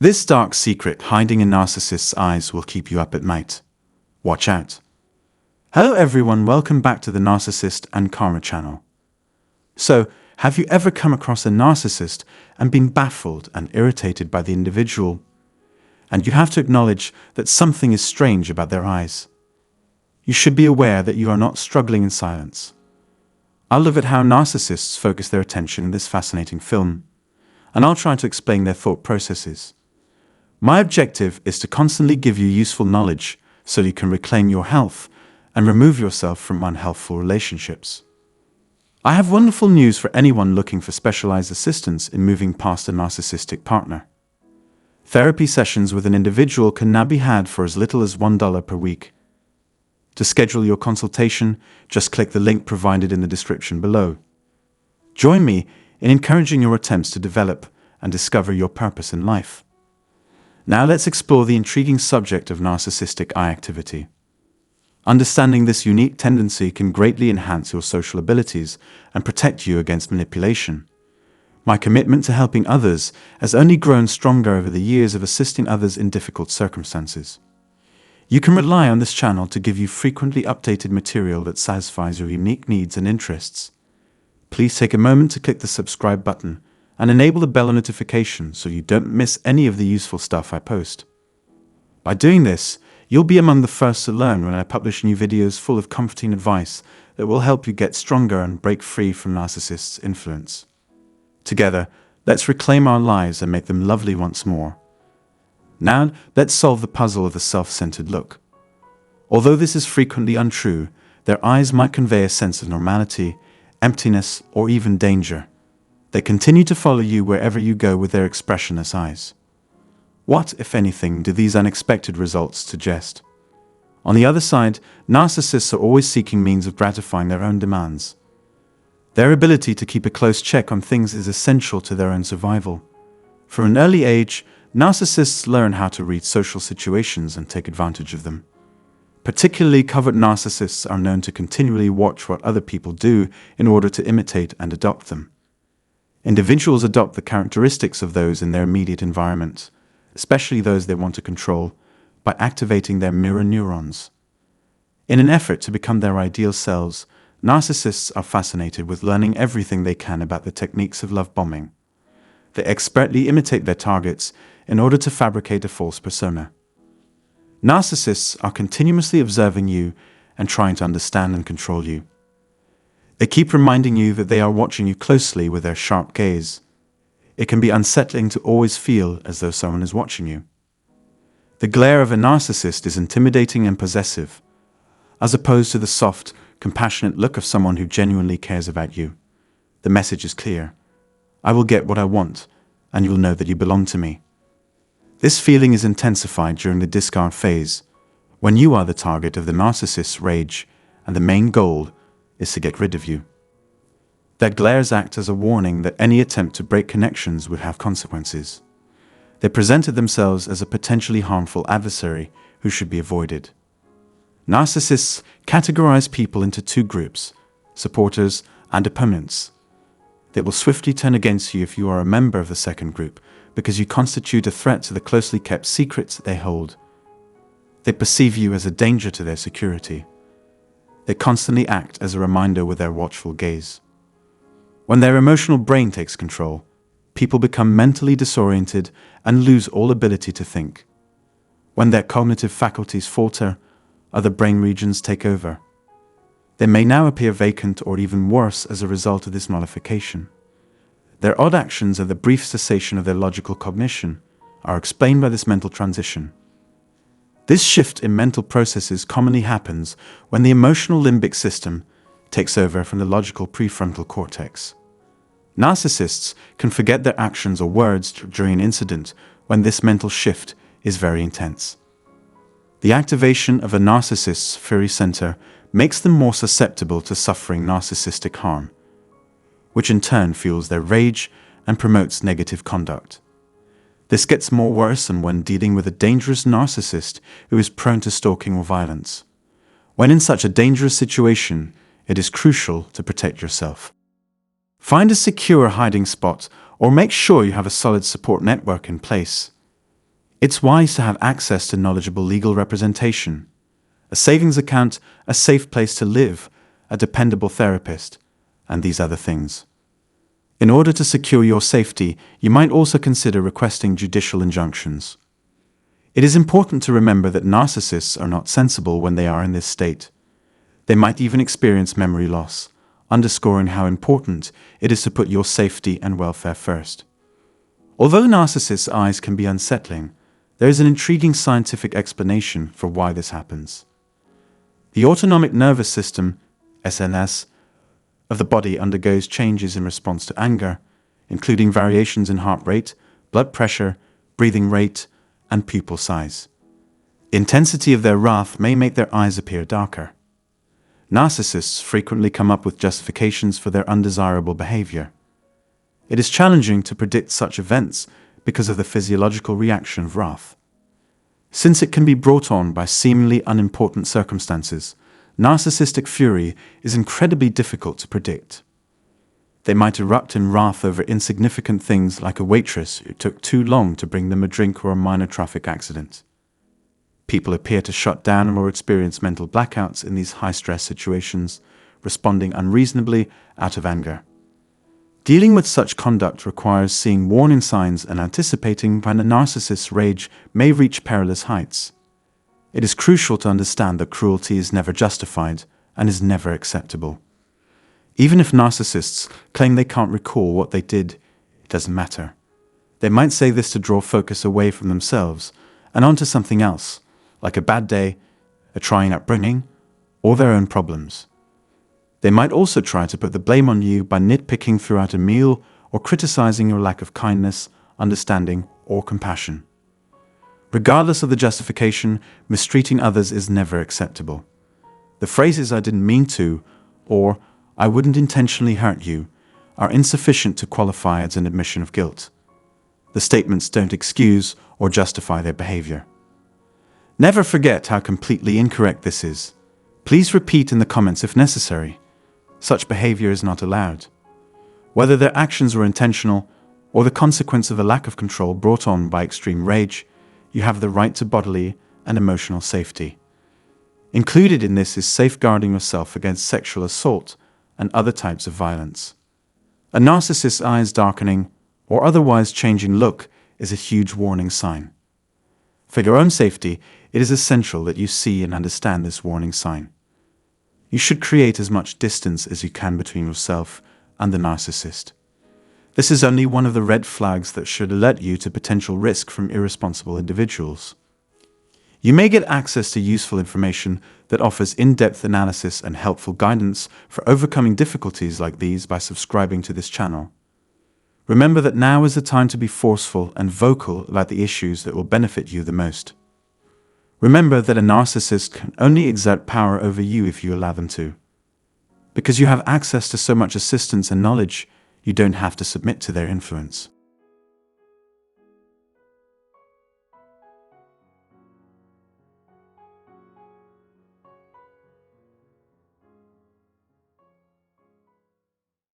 This dark secret hiding in narcissists' eyes will keep you up at night. Watch out. Hello everyone, welcome back to the Narcissist and Karma channel. So, have you ever come across a narcissist and been baffled and irritated by the individual? And you have to acknowledge that something is strange about their eyes. You should be aware that you are not struggling in silence. I'll look at how narcissists focus their attention in this fascinating film, and I'll try to explain their thought processes. My objective is to constantly give you useful knowledge so you can reclaim your health and remove yourself from unhealthful relationships. I have wonderful news for anyone looking for specialized assistance in moving past a narcissistic partner. Therapy sessions with an individual can now be had for as little as $1 per week. To schedule your consultation, just click the link provided in the description below. Join me in encouraging your attempts to develop and discover your purpose in life. Now let's explore the intriguing subject of narcissistic eye activity. Understanding this unique tendency can greatly enhance your social abilities and protect you against manipulation. My commitment to helping others has only grown stronger over the years of assisting others in difficult circumstances. You can rely on this channel to give you frequently updated material that satisfies your unique needs and interests. Please take a moment to click the subscribe button and enable the bell notification so you don't miss any of the useful stuff I post. By doing this, you'll be among the first to learn when I publish new videos full of comforting advice that will help you get stronger and break free from narcissists' influence. Together, let's reclaim our lives and make them lovely once more. Now, let's solve the puzzle of the self-centered look. Although this is frequently untrue, their eyes might convey a sense of normality, emptiness, or even danger. They continue to follow you wherever you go with their expressionless eyes. What, if anything, do these unexpected results suggest? On the other side, narcissists are always seeking means of gratifying their own demands. Their ability to keep a close check on things is essential to their own survival. From an early age, narcissists learn how to read social situations and take advantage of them. Particularly covert narcissists are known to continually watch what other people do in order to imitate and adopt them. Individuals adopt the characteristics of those in their immediate environment, especially those they want to control, by activating their mirror neurons. In an effort to become their ideal selves, narcissists are fascinated with learning everything they can about the techniques of love bombing. They expertly imitate their targets in order to fabricate a false persona. Narcissists are continuously observing you and trying to understand and control you. They keep reminding you that they are watching you closely with their sharp gaze. It can be unsettling to always feel as though someone is watching you. The glare of a narcissist is intimidating and possessive, as opposed to the soft, compassionate look of someone who genuinely cares about you. The message is clear. I will get what I want, and you will know that you belong to me. This feeling is intensified during the discard phase, when you are the target of the narcissist's rage, and the main goal is to get rid of you. Their glares act as a warning that any attempt to break connections would have consequences. They presented themselves as a potentially harmful adversary who should be avoided. Narcissists categorize people into two groups, supporters and opponents. They will swiftly turn against you if you are a member of the second group, because you constitute a threat to the closely kept secrets they hold. They perceive you as a danger to their security. They constantly act as a reminder with their watchful gaze. When their emotional brain takes control, people become mentally disoriented and lose all ability to think. When their cognitive faculties falter, other brain regions take over. They may now appear vacant or even worse as a result of this nullification. Their odd actions and the brief cessation of their logical cognition are explained by this mental transition. This shift in mental processes commonly happens when the emotional limbic system takes over from the logical prefrontal cortex. Narcissists can forget their actions or words during an incident when this mental shift is very intense. The activation of a narcissist's fury center makes them more susceptible to suffering narcissistic harm, which in turn fuels their rage and promotes negative conduct. This gets more worrisome when dealing with a dangerous narcissist who is prone to stalking or violence. When in such a dangerous situation, it is crucial to protect yourself. Find a secure hiding spot or make sure you have a solid support network in place. It's wise to have access to knowledgeable legal representation, a savings account, a safe place to live, a dependable therapist, and these other things. In order to secure your safety, you might also consider requesting judicial injunctions. It is important to remember that narcissists are not sensible when they are in this state. They might even experience memory loss, underscoring how important it is to put your safety and welfare first. Although narcissists' eyes can be unsettling, there is an intriguing scientific explanation for why this happens. The autonomic nervous system, SNS, of the body undergoes changes in response to anger, including variations in heart rate, blood pressure, breathing rate, and pupil size. The intensity of their wrath may make their eyes appear darker. Narcissists frequently come up with justifications for their undesirable behavior. It is challenging to predict such events because of the physiological reaction of wrath. Since it can be brought on by seemingly unimportant circumstances, narcissistic fury is incredibly difficult to predict. They might erupt in wrath over insignificant things like a waitress who took too long to bring them a drink or a minor traffic accident. People appear to shut down or experience mental blackouts in these high-stress situations, responding unreasonably out of anger. Dealing with such conduct requires seeing warning signs and anticipating when a narcissist's rage may reach perilous heights. It is crucial to understand that cruelty is never justified and is never acceptable. Even if narcissists claim they can't recall what they did, it doesn't matter. They might say this to draw focus away from themselves and onto something else, like a bad day, a trying upbringing, or their own problems. They might also try to put the blame on you by nitpicking throughout a meal or criticizing your lack of kindness, understanding, or compassion. Regardless of the justification, mistreating others is never acceptable. The phrases "I didn't mean to" or "I wouldn't intentionally hurt you" are insufficient to qualify as an admission of guilt. The statements don't excuse or justify their behavior. Never forget how completely incorrect this is. Please repeat in the comments if necessary. Such behavior is not allowed. Whether their actions were intentional or the consequence of a lack of control brought on by extreme rage, you have the right to bodily and emotional safety. Included in this is safeguarding yourself against sexual assault and other types of violence. A narcissist's eyes darkening or otherwise changing look is a huge warning sign. For your own safety, it is essential that you see and understand this warning sign. You should create as much distance as you can between yourself and the narcissist. This is only one of the red flags that should alert you to potential risk from irresponsible individuals. You may get access to useful information that offers in-depth analysis and helpful guidance for overcoming difficulties like these by subscribing to this channel. Remember that now is the time to be forceful and vocal about the issues that will benefit you the most. Remember that a narcissist can only exert power over you if you allow them to. Because you have access to so much assistance and knowledge, you don't have to submit to their influence.